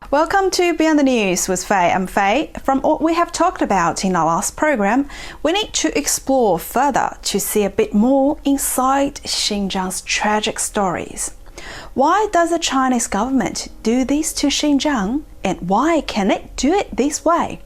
Welcome to Beyond the News with Faye. I'm Faye. From what we have talked about in our last program, we need to explore further to see a bit more inside Xinjiang's tragic stories. Why does the Chinese government do this to Xinjiang, and why can it do it this way?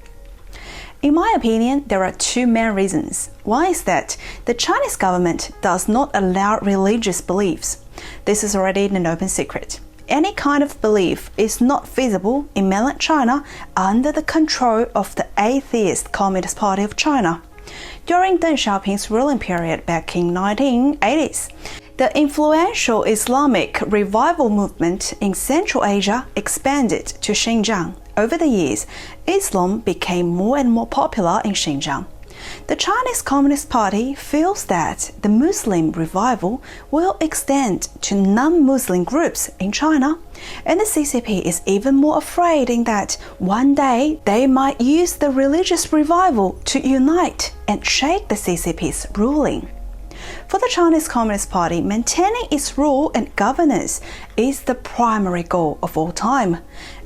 In my opinion, there are two main reasons. One is that the Chinese government does not allow religious beliefs. This is already an open secret. Any kind of belief is not feasible in mainland China under the control of the atheist Communist Party of China. During Deng Xiaoping's ruling period back in 1980s, the influential Islamic revival movement in Central Asia expanded to Xinjiang. Over the years, Islam became more and more popular in Xinjiang. The Chinese Communist Party feels that the Muslim revival will extend to non-Muslim groups in China, and the CCP is even more afraid in that one day they might use the religious revival to unite and shake the CCP's ruling. For the Chinese Communist Party, maintaining its rule and governance is the primary goal of all time.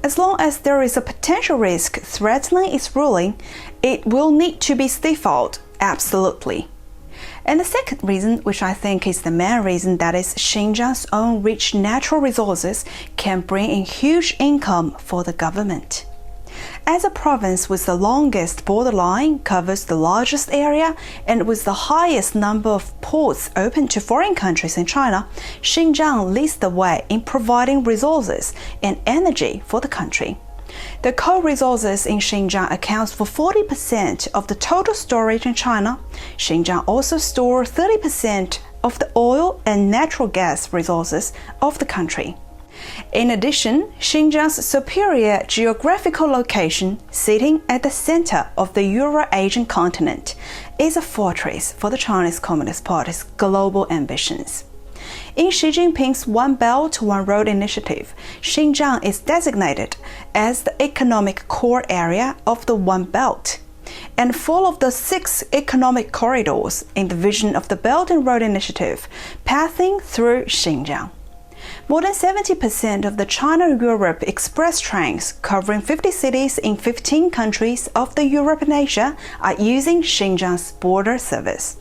As long as there is a potential risk threatening its ruling, it will need to be stifled, absolutely. And the second reason, which I think is the main reason, that is Xinjiang's own rich natural resources can bring in huge income for the government. As a province with the longest borderline, covers the largest area, and with the highest number of ports open to foreign countries in China, Xinjiang leads the way in providing resources and energy for the country. The coal resources in Xinjiang accounts for 40% of the total storage in China. Xinjiang also stores 30% of the oil and natural gas resources of the country. In addition, Xinjiang's superior geographical location, sitting at the center of the Euro-Asian continent, is a fortress for the Chinese Communist Party's global ambitions. In Xi Jinping's One Belt, One Road initiative, Xinjiang is designated as the economic core area of the One Belt, and 4 of the 6 economic corridors in the vision of the Belt and Road initiative passing through Xinjiang. More than 70% of the China-Europe express trains covering 50 cities in 15 countries of the Europe and Asia are using Xinjiang's border service.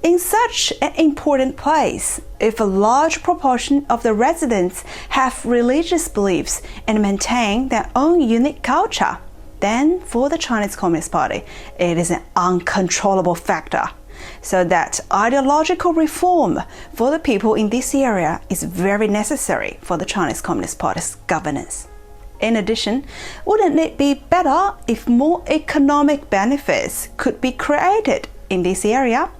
In such an important place, if a large proportion of the residents have religious beliefs and maintain their own unique culture, then for the Chinese Communist Party, it is an uncontrollable factor. So that ideological reform for the people in this area is very necessary for the Chinese Communist Party's governance. In addition, wouldn't it be better if more economic benefits could be created in this area?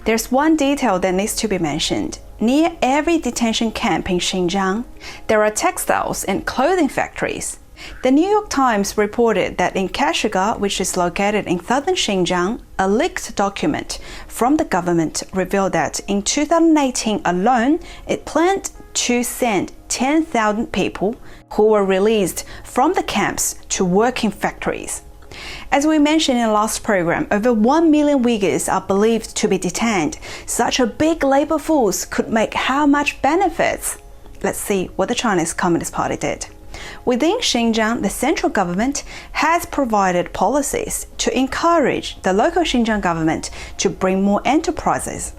There's one detail that needs to be mentioned. Near every detention camp in Xinjiang, there are textiles and clothing factories. The New York Times reported that in Kashigar, which is located in southern Xinjiang, a leaked document from the government revealed that in 2018 alone, it planned to send 10,000 people who were released from the camps to work in factories. As we mentioned in the last program, over 1 million Uyghurs are believed to be detained. Such a big labor force could make how much benefits? Let's see what the Chinese Communist Party did. Within Xinjiang, the central government has provided policies to encourage the local Xinjiang government to bring more enterprises.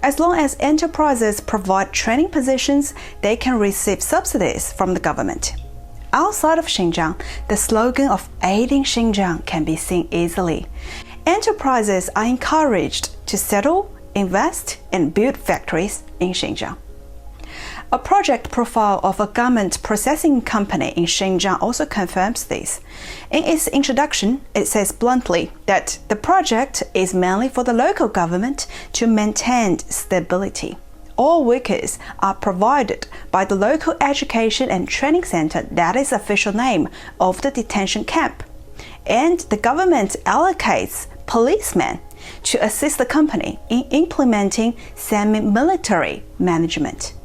As long as enterprises provide training positions, they can receive subsidies from the government. Outside of Xinjiang, the slogan of aiding Xinjiang can be seen easily. Enterprises are encouraged to settle, invest, and build factories in Xinjiang. A project profile of a garment processing company in Xinjiang also confirms this. In its introduction, it says bluntly that the project is mainly for the local government to maintain stability. All Uyghurs are provided by the local education and training center, that is the official name of the detention camp. And the government allocates policemen to assist the company in implementing semi-military management.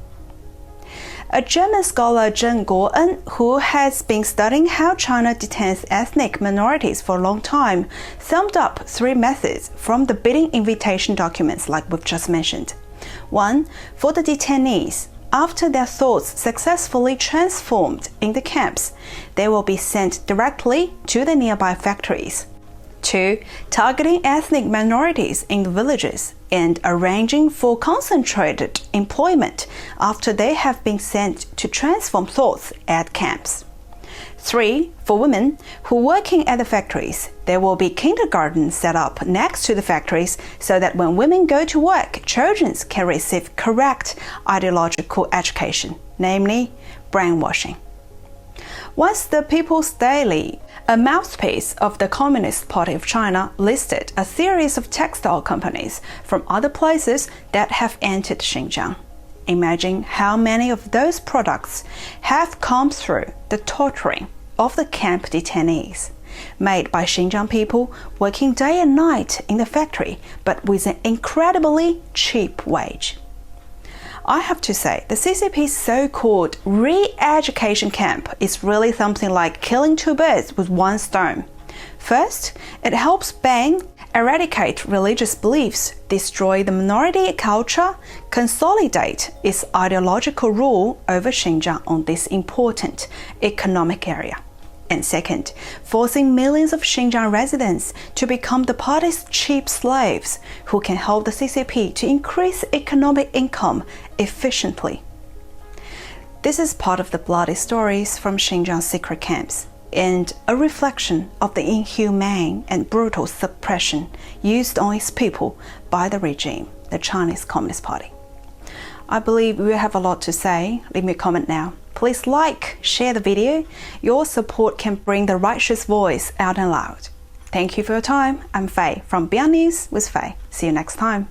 A German scholar, Zheng Guoen, who has been studying how China detains ethnic minorities for a long time, summed up 3 methods from the bidding invitation documents like we've just mentioned. 1. For the detainees, after their thoughts successfully transformed in the camps, they will be sent directly to the nearby factories. 2. Targeting ethnic minorities in the villages and arranging for concentrated employment after they have been sent to transform thoughts at camps. 3. For women who are working at the factories, there will be kindergartens set up next to the factories so that when women go to work, children can receive correct ideological education, namely brainwashing. Once the People's Daily, a mouthpiece of the Communist Party of China, listed a series of textile companies from other places that have entered Xinjiang. Imagine how many of those products have come through the torturing of the camp detainees, made by Xinjiang people working day and night in the factory, but with an incredibly cheap wage. I have to say, the CCP's so-called re-education camp is really something like killing two birds with one stone. First, it helps ban, eradicate religious beliefs, destroy the minority culture, consolidate its ideological rule over Xinjiang on this important economic area. And second, forcing millions of Xinjiang residents to become the party's cheap slaves who can help the CCP to increase economic income efficiently. This is part of the bloody stories from Xinjiang's secret camps, and a reflection of the inhumane and brutal suppression used on its people by the regime, the Chinese Communist Party. I believe we have a lot to say. Leave me a comment now. Please like, share the video. Your support can bring the righteous voice out and loud. Thank you for your time. I'm Faye from Beyond News with Faye. See you next time.